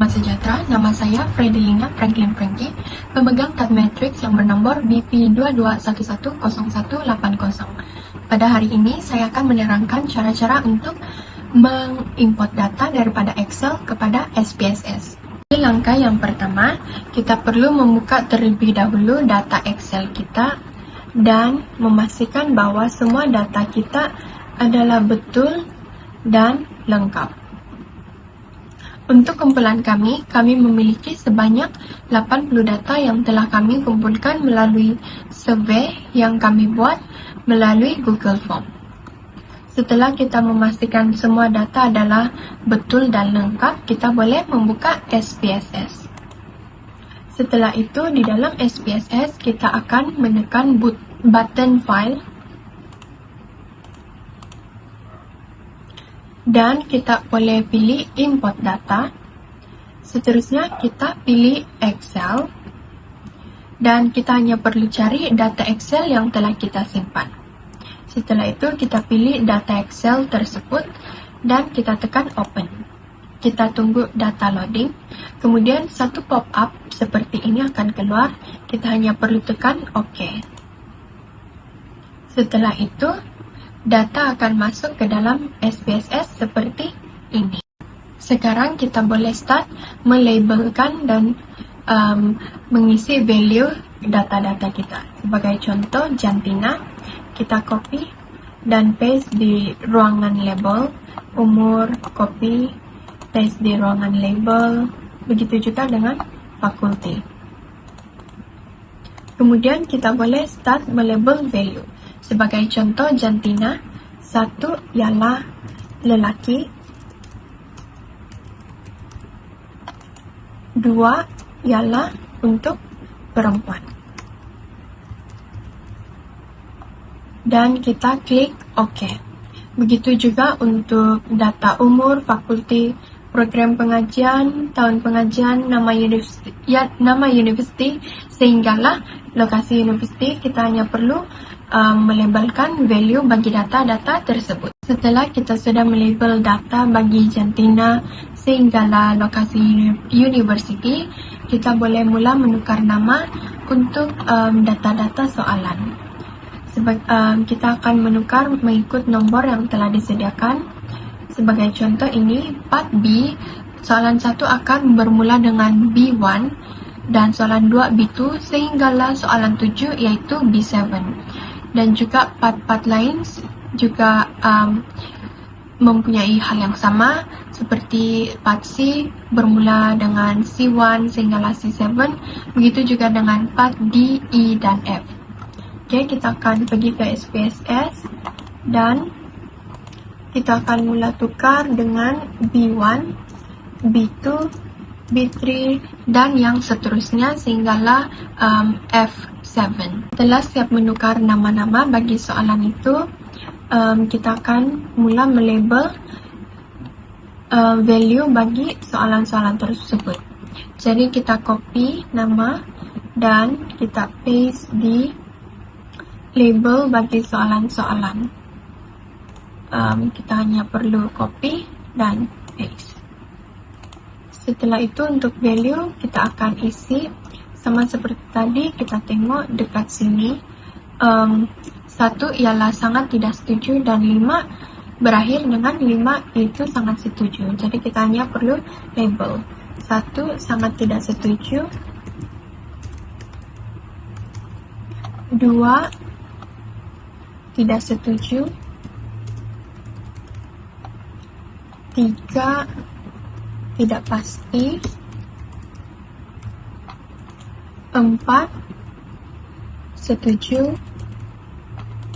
Sejahtera, nama saya Fredelina Franklin Frankie, pemegang kad matriks yang bernomor BP22110180. Pada hari ini, saya akan menerangkan cara-cara untuk mengimport data daripada Excel kepada SPSS. Di langkah yang pertama, kita perlu membuka terlebih dahulu data Excel kita dan memastikan bahwa semua data kita adalah betul dan lengkap. Untuk kumpulan kami memiliki sebanyak 80 data yang telah kami kumpulkan melalui survei yang kami buat melalui Google Form. Setelah kita memastikan semua data adalah betul dan lengkap, kita boleh membuka SPSS. Setelah itu, di dalam SPSS kita akan menekan button File dan kita boleh pilih import data. Seterusnya kita pilih Excel dan kita hanya perlu cari data Excel yang telah kita simpan. Setelah itu kita pilih data Excel tersebut dan kita tekan open. Kita tunggu data loading, kemudian satu pop-up seperti ini akan keluar. Kita hanya perlu tekan OK. Setelah itu data akan masuk ke dalam SPSS seperti ini. Sekarang kita boleh start melabelkan dan mengisi value data-data kita. Sebagai contoh, jantina, kita copy dan paste di ruangan label, umur, copy, paste di ruangan label, begitu juga dengan fakulti. Kemudian kita boleh start melabel value. Sebagai contoh, jantina, 1 ialah lelaki, 2 ialah untuk perempuan. Dan kita klik OK. Begitu juga untuk data umur, fakulti, program pengajian, tahun pengajian, nama universiti, sehinggalah lokasi universiti. Kita hanya perlu melabelkan value bagi data-data tersebut. Setelah kita sudah melabel data bagi jantina sehinggalah lokasi university, kita boleh mula menukar nama untuk data-data soalan. Kita akan menukar mengikut nombor yang telah disediakan. Sebagai contoh ini, part B, soalan 1 akan bermula dengan B1 dan soalan 2 B2 sehinggalah soalan 7 yaitu B7. Dan juga part-part lain juga mempunyai hal yang sama, seperti part C bermula dengan C1 sehinggalah C7, begitu juga dengan part D, E, dan F. Oke, kita akan pergi ke SPSS dan kita akan mula tukar dengan B1, B2, B3, dan yang seterusnya sehinggalah F7. Setelah siap menukar nama-nama bagi soalan itu, kita akan mula melabel value bagi soalan-soalan tersebut. Jadi kita copy nama dan kita paste di label bagi soalan-soalan. Kita hanya perlu copy dan paste. Setelah itu untuk value kita akan isi sama seperti tadi. Kita tengok dekat sini, 1 ialah sangat tidak setuju dan 5 berakhir dengan 5 itu sangat setuju. Jadi kita hanya perlu label 1 sangat tidak setuju, 2 tidak setuju, 3 tidak pasti, 4 setuju,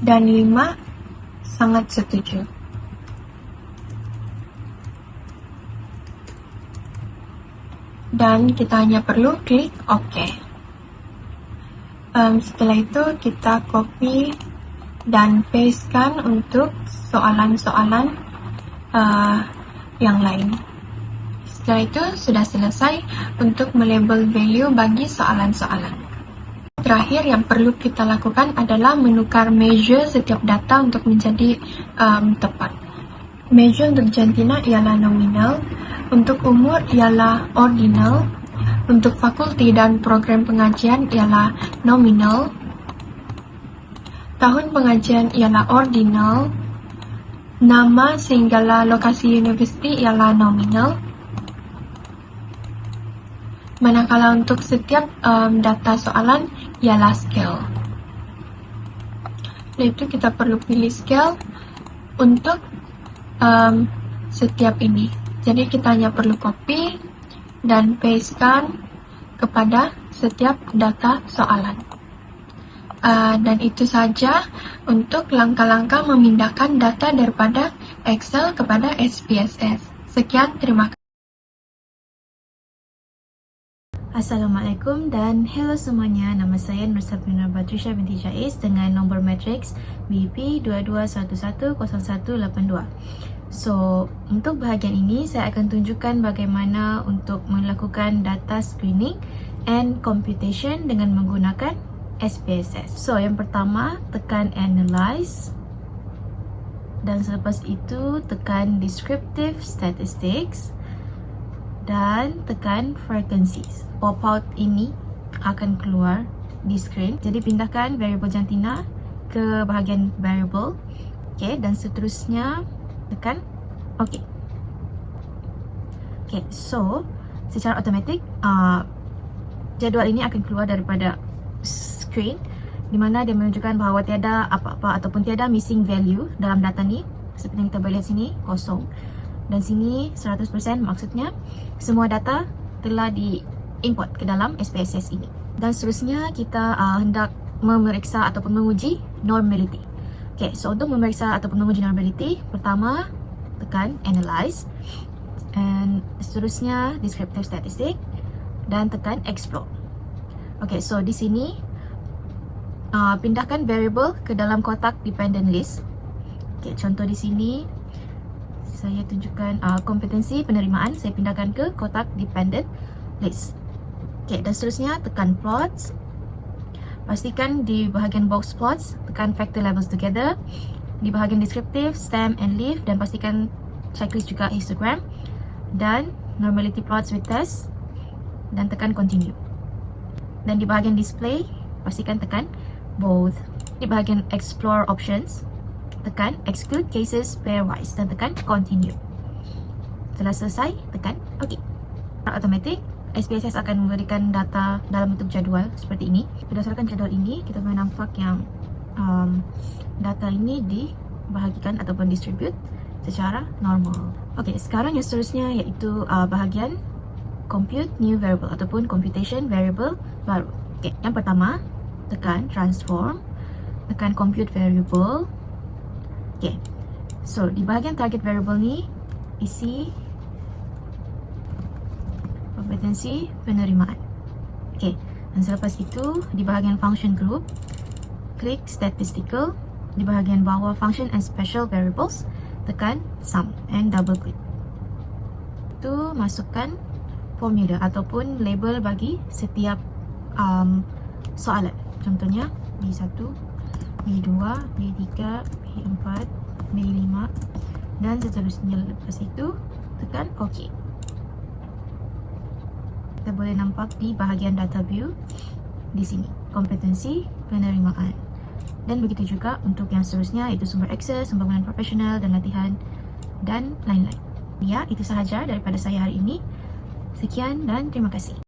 dan 5 sangat setuju. Dan kita hanya perlu klik OK. Setelah itu kita copy dan pastekan untuk soalan-soalan yang lain. Setelah itu sudah selesai untuk melabel value bagi soalan-soalan. Terakhir yang perlu kita lakukan adalah menukar measure setiap data untuk menjadi tepat. Measure untuk jantina ialah nominal, untuk umur ialah ordinal, untuk fakulti dan program pengajian ialah nominal, tahun pengajian ialah ordinal, nama sehinggalah lokasi universiti ialah nominal, manakala untuk setiap data soalan ialah scale. Setelah itu kita perlu pilih scale untuk setiap ini. Jadi kita hanya perlu copy dan pastekan kepada setiap data soalan. Dan itu saja untuk langkah-langkah memindahkan data daripada Excel kepada SPSS. Sekian, terima kasih. Assalamualaikum dan hello semuanya. Nama saya Nur Sabrina Batrisha binti Jais dengan nombor matriks BP 22110182. So, untuk bahagian ini saya akan tunjukkan bagaimana untuk melakukan data screening and computation dengan menggunakan SPSS. So, yang pertama tekan analyze dan selepas itu tekan descriptive statistics dan tekan frequencies. Pop-out ini akan keluar di screen. Jadi pindahkan variable jantina ke bahagian variable. Okay, dan seterusnya tekan OK. Okay, so secara automatik jadual ini akan keluar daripada screen di mana dia menunjukkan bahawa tiada apa-apa ataupun tiada missing value dalam data ni. Seperti yang kita boleh lihat sini, kosong. Dan sini 100%, maksudnya semua data telah diimport ke dalam SPSS ini. Dan seterusnya kita hendak memeriksa ataupun menguji normality. Okay, so untuk memeriksa ataupun menguji normality, pertama tekan analyze, and seterusnya descriptive statistic dan tekan explore. Okay, so di sini pindahkan variable ke dalam kotak dependent list. Okay, contoh di sini saya tunjukkan kompetensi penerimaan, saya pindahkan ke kotak dependent list. Okay, dan seterusnya tekan plots. Pastikan di bahagian box plots tekan factor levels together. Di bahagian descriptive, stem and leaf, dan pastikan checklist juga histogram. Dan normality plots with test dan tekan continue. Dan di bahagian display pastikan tekan both. Di bahagian explore options tekan exclude cases pairwise dan tekan continue. Setelah selesai, tekan OK. Automatic, SPSS akan memberikan data dalam bentuk jadual seperti ini. Berdasarkan jadual ini, kita boleh nampak yang data ini dibahagikan ataupun distribute secara normal. OK, sekarang yang seterusnya iaitu bahagian compute new variable ataupun computation variable baru. OK, yang pertama, tekan transform, tekan compute variable. Okay, so di bahagian target variable ni isi kompetensi penerimaan. Okay, dan selepas itu di bahagian function group, klik statistical. Di bahagian bawah function and special variables, tekan sum and double click. Itu masukkan formula ataupun label bagi setiap soalan. Contohnya B1, B2, B3, B4, B5 dan seterusnya. Lepas itu tekan OK. Kita boleh nampak di bahagian data view di sini kompetensi penerimaan. Dan begitu juga untuk yang seterusnya, iaitu sumber akses, pembangunan profesional dan latihan dan lain-lain. Ya, itu sahaja daripada saya hari ini. Sekian dan terima kasih.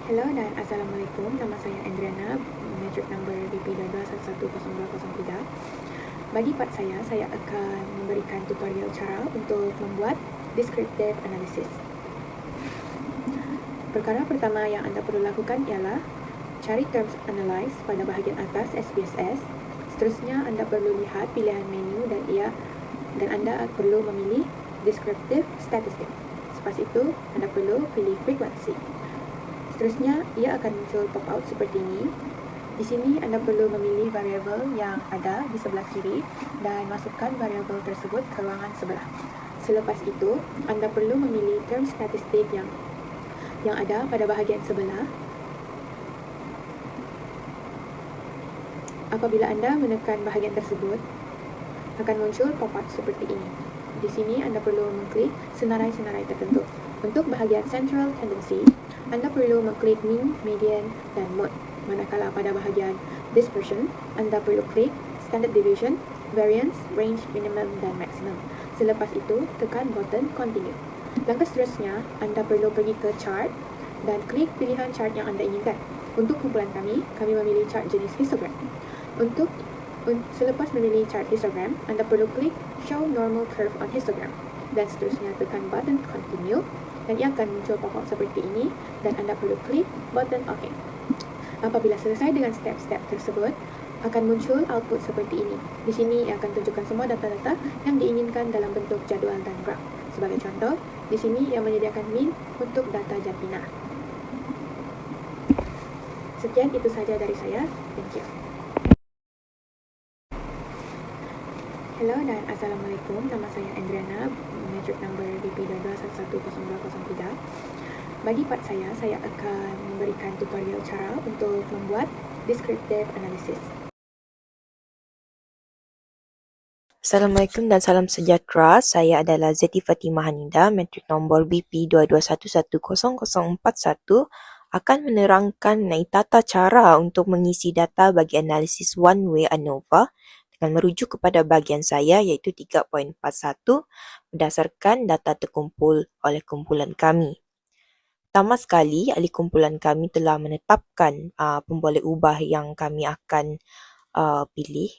Hello dan Assalamualaikum, nama saya Andriana, metric number BP 22110203. Bagi part saya akan memberikan tutorial cara untuk membuat descriptive analysis. Perkara pertama yang anda perlu lakukan ialah cari terms analyze pada bahagian atas SPSS. Seterusnya anda perlu lihat pilihan menu dan anda perlu memilih descriptive statistic. Selepas itu anda perlu pilih frequency. Seterusnya, ia akan muncul pop-out seperti ini. Di sini anda perlu memilih variabel yang ada di sebelah kiri dan masukkan variabel tersebut ke ruangan sebelah. Selepas itu, anda perlu memilih term statistik yang ada pada bahagian sebelah. Apabila Anda menekan bahagian tersebut, akan muncul pop-up seperti ini. Di sini Anda perlu mengklik senarai-senarai tertentu. Untuk bahagian Central Tendency, Anda perlu mengklik Mean, Median, dan Mode. Manakala pada bahagian Dispersion, Anda perlu klik Standard Deviation, Variance, Range, Minimum, dan Maximum. Selepas itu, tekan button Continue. Langkah seterusnya, Anda perlu pergi ke Chart dan klik pilihan chart yang Anda inginkan. Untuk kumpulan kami memilih chart jenis histogram. Selepas memilih chart histogram, Anda perlu klik Show Normal Curve on Histogram dan seterusnya tekan button Continue dan ia akan muncul pop-up seperti ini dan Anda perlu klik button OK. Apabila selesai dengan step-step tersebut, akan muncul output seperti ini. Di sini ia akan tunjukkan semua data-data yang diinginkan dalam bentuk jadual dan graf. Sebagai contoh, di sini ia menyediakan mean untuk data jantina. Sekian itu saja dari saya. Thank you. Hello dan Assalamualaikum. Nama saya Andriana, metric number BP22110203. Bagi part saya akan memberikan tutorial cara untuk membuat descriptive analysis. Assalamualaikum dan salam sejahtera. Saya adalah Zeti Fatimah Haninda, metrik nombor BP22110041, akan menerangkan mengenai tata cara untuk mengisi data bagi analisis one-way ANOVA dengan merujuk kepada bahagian saya iaitu 3.41 berdasarkan data terkumpul oleh kumpulan kami. Pertama sekali, ahli kumpulan kami telah menetapkan pemboleh ubah yang kami akan pilih,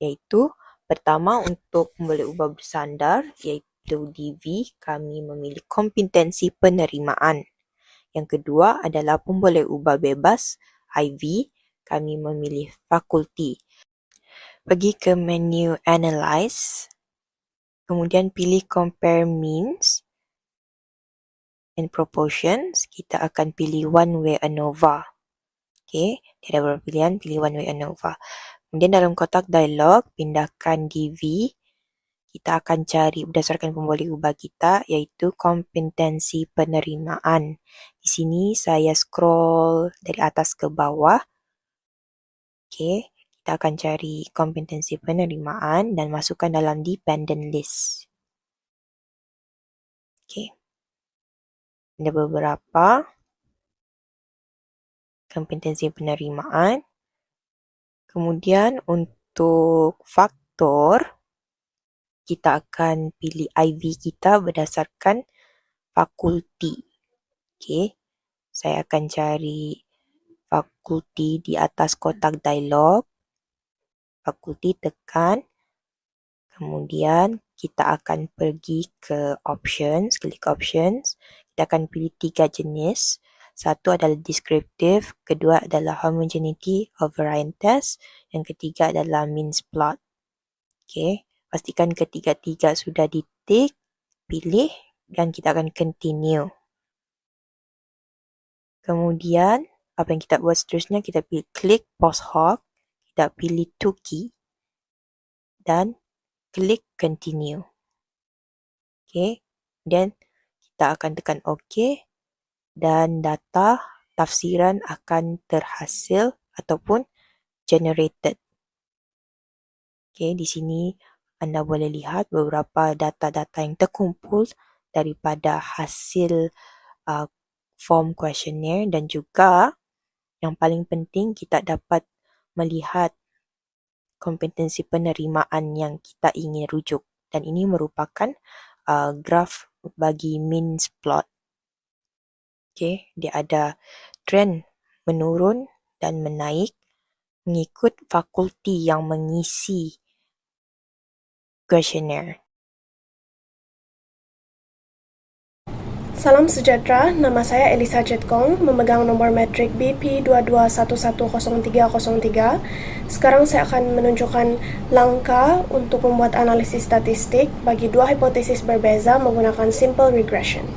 iaitu pertama untuk pemboleh ubah bersandar iaitu DV, kami memilih kompetensi penerimaan. Yang kedua adalah pemboleh ubah bebas IV, kami memilih fakulti. Pergi ke menu Analyze, kemudian pilih Compare Means and Proportions, kita akan pilih One Way ANOVA. Okey, ada beberapa pilihan, pilih One Way ANOVA. Kemudian dalam kotak dialog, pindahkan DV. Kita akan cari berdasarkan pemboleh ubah kita iaitu kompetensi penerimaan. Di sini saya scroll dari atas ke bawah. Okey, kita akan cari kompetensi penerimaan dan masukkan dalam dependent list. Okey. Ada beberapa kompetensi penerimaan. Kemudian untuk faktor, kita akan pilih IV kita berdasarkan fakulti. Okey, saya akan cari fakulti di atas kotak dialog. Fakulti tekan. Kemudian kita akan pergi ke options, klik options. Kita akan pilih 3 jenis. Satu adalah descriptive, kedua adalah homogeneity of variance test, yang ketiga adalah means plot. Okey. Pastikan ketiga-tiga sudah ditik, pilih dan kita akan continue. Kemudian, apa yang kita buat seterusnya, kita pilih klik post hoc, kita pilih to key dan klik continue. Okey, dan kita akan tekan OK dan data tafsiran akan terhasil ataupun generated. Okey, di sini anda boleh lihat beberapa data-data yang terkumpul daripada hasil form questionnaire dan juga yang paling penting kita dapat melihat kompetensi penerimaan yang kita ingin rujuk dan ini merupakan graf bagi means plot. Okey, dia ada trend menurun dan menaik mengikut fakulti yang mengisi questionnaire. Salam sejahtera, nama saya Elisa Jetkong, memegang nomor metrik BP22110303. Sekarang saya akan menunjukkan langkah untuk membuat analisis statistik bagi dua hipotesis berbeza menggunakan simple regression.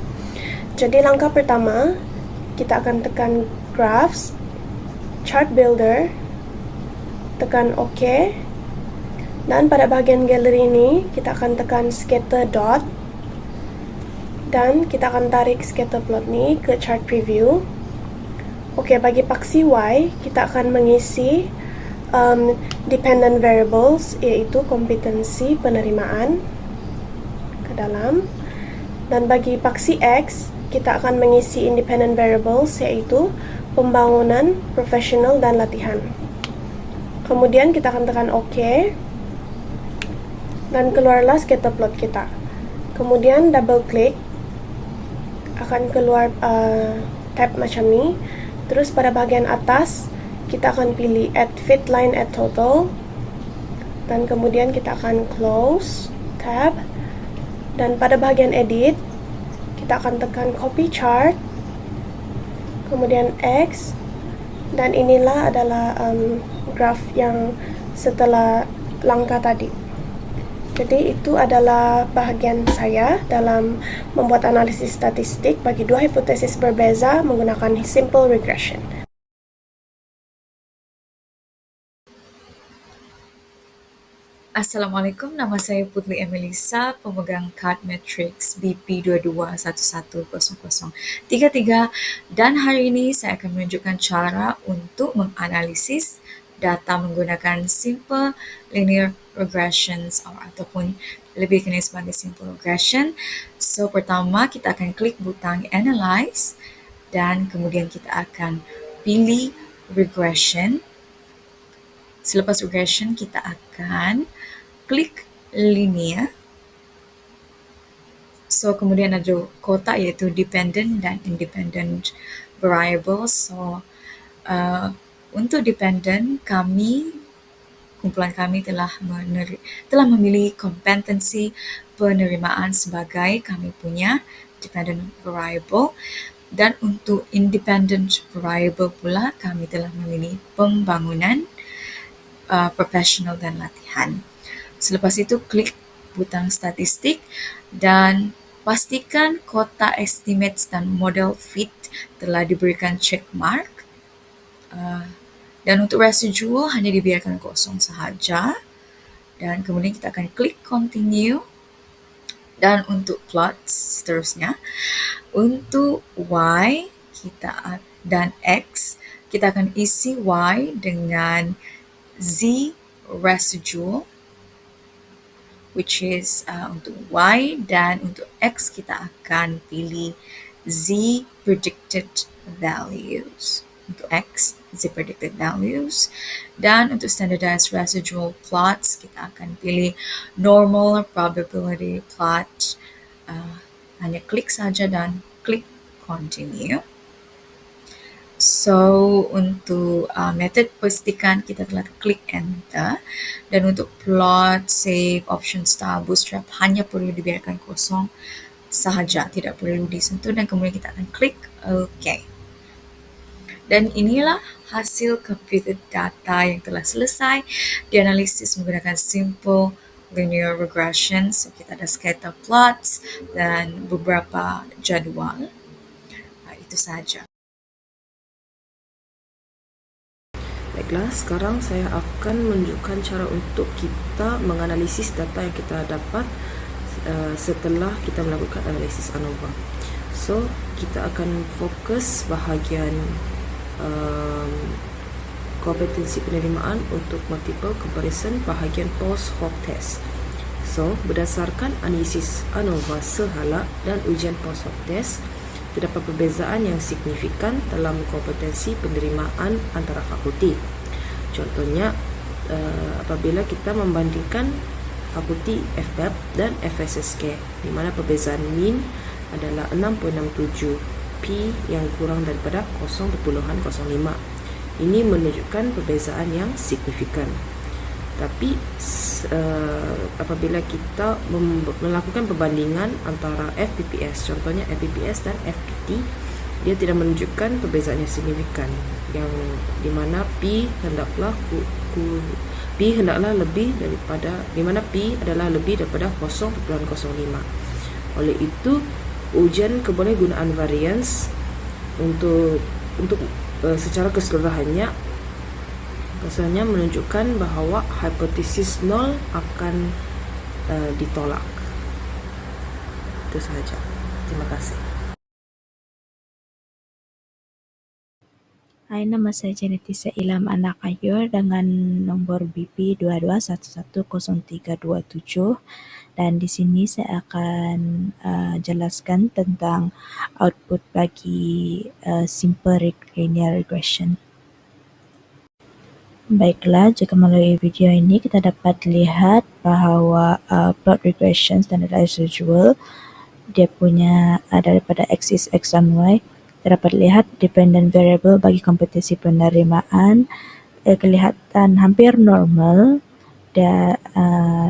Jadi langkah pertama, kita akan tekan graphs, chart builder, tekan OK. Dan pada bahagian gallery ini, kita akan tekan scatter dot. Dan kita akan tarik scatter plot ni ke chart preview. Okey, bagi paksi Y, kita akan mengisi dependent variables, yaitu kompetensi penerimaan ke dalam. Dan bagi paksi X, kita akan mengisi independent variables, yaitu pembangunan, profesional, dan latihan. Kemudian kita akan tekan OK, dan keluarlah scatter plot kita. Kemudian double klik, akan keluar tab macam ni. Terus pada bahagian atas, kita akan pilih add fit line at total, dan kemudian kita akan close tab. Dan pada bahagian edit, kita akan tekan copy chart, kemudian X, dan inilah adalah graf yang setelah langkah tadi. Jadi itu adalah bahagian saya dalam membuat analisis statistik bagi dua hipotesis berbeza menggunakan simple regression. Assalamualaikum, nama saya Putri Emelisa, pemegang kad matriks BP22110033, dan hari ini saya akan menunjukkan cara untuk menganalisis data menggunakan simple linear regressions ataupun lebih dikenal sebagai simple regression. So, pertama kita akan klik butang analyze dan kemudian kita akan pilih regression. Selepas regression, kita akan klik linear. So, kemudian ada kotak iaitu dependent dan independent variables. So, untuk dependent, kumpulan kami telah memilih kompetensi penerimaan sebagai kami punya dependent variable. Dan untuk independent variable pula, kami telah memilih pembangunan, profesional dan latihan. Selepas itu, klik butang statistik dan pastikan kotak estimates dan model fit telah diberikan check mark. Dan untuk residual hanya dibiarkan kosong sahaja. Dan kemudian kita akan klik continue. Dan untuk plots seterusnya, untuk Y dan X, kita akan isi Y dengan Z residual, which is untuk Y, dan untuk X kita akan pilih Z predicted values. Untuk X, Z predicted values. Dan untuk standardized residual plots, kita akan pilih normal probability plot. Hanya klik saja dan klik continue. So, untuk method pastikan kita telah klik enter. Dan untuk plot, save, option star, bootstrap hanya perlu dibiarkan kosong sahaja, tidak perlu disentuh, dan kemudian kita akan klik OK. Dan inilah hasil computed data yang telah selesai dianalisis menggunakan simple linear regression. So, kita ada scatter plots dan beberapa jadual. Itu sahaja. Baiklah, sekarang saya akan menunjukkan cara untuk kita menganalisis data yang kita dapat setelah kita melakukan analisis ANOVA. So, kita akan fokus bahagian kompetensi penerimaan untuk multiple comparison bahagian post hoc test. So, berdasarkan analisis ANOVA sehala dan ujian post hoc test, terdapat perbezaan yang signifikan dalam kompetensi penerimaan antara fakulti. Contohnya, apabila kita membandingkan fakulti FBAP dan FSSK, di mana perbezaan mean adalah 6.67, P yang kurang daripada 0.05. Ini menunjukkan perbezaan yang signifikan. Tapi apabila kita melakukan perbandingan antara FPPS, contohnya FPPS dan FPT, dia tidak menunjukkan perbezaan yang signifikan, yang di mana P hendaklah lebih daripada, di mana P adalah lebih daripada 0.05. Oleh itu, ujian kebolehgunaan variance untuk secara keseluruhannya menunjukkan bahawa hipotesis 0 akan ditolak. Itu sahaja. Terima kasih. Hai, nama saya Janetisa Ilham Anak Ayur dengan nombor BP 22110327 dan di sini saya akan jelaskan tentang output bagi simple linear regression. Baiklah, jika melalui video ini kita dapat lihat bahawa plot regression standardized residual dia punya daripada axis X dan Y, kita dapat lihat dependent variable bagi kompetensi penerimaan kelihatan hampir normal. Dia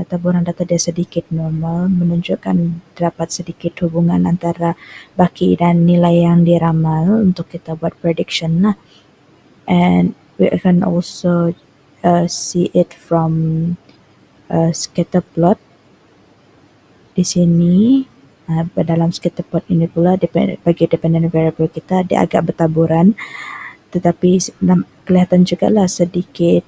taburan data dia sedikit normal, menunjukkan terdapat sedikit hubungan antara baki dan nilai yang diramal untuk kita buat prediction lah. And we can also see it from scatter plot. Di sini dalam scatter plot ini pula bagi dependent variable kita dia agak bertaburan, tetapi kelihatan juga lah sedikit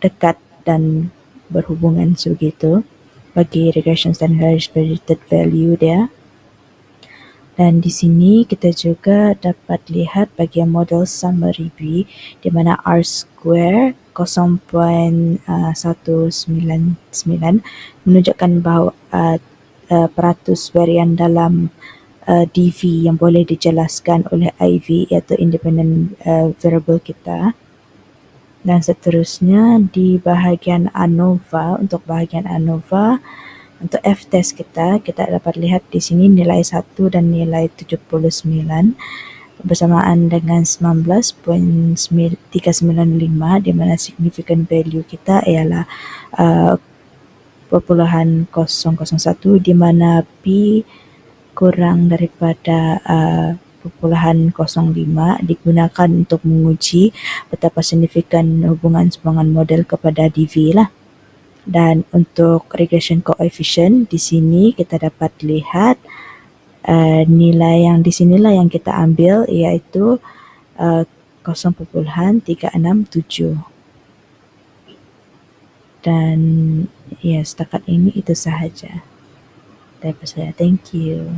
dekat dan berhubungan sebegitu bagi regression standardized predicted value dia. Dan di sini kita juga dapat lihat bagian model summary B di mana R square 0.199 menunjukkan bahawa peratus varian dalam DV yang boleh dijelaskan oleh IV iaitu independent variable kita. Dan seterusnya di bahagian ANOVA, untuk bahagian ANOVA untuk F-test kita dapat lihat di sini nilai 1 dan nilai 79 bersamaan dengan 19.395 di mana significant value kita ialah 0.001 di mana P kurang daripada 0.05 digunakan untuk menguji betapa signifikan hubungan sumbangan model kepada DV lah. Dan untuk regression coefficient di sini kita dapat lihat nilai yang di sinilah yang kita ambil iaitu 0.367. Dan ya, setakat ini itu sahaja daripada saya. Thank you.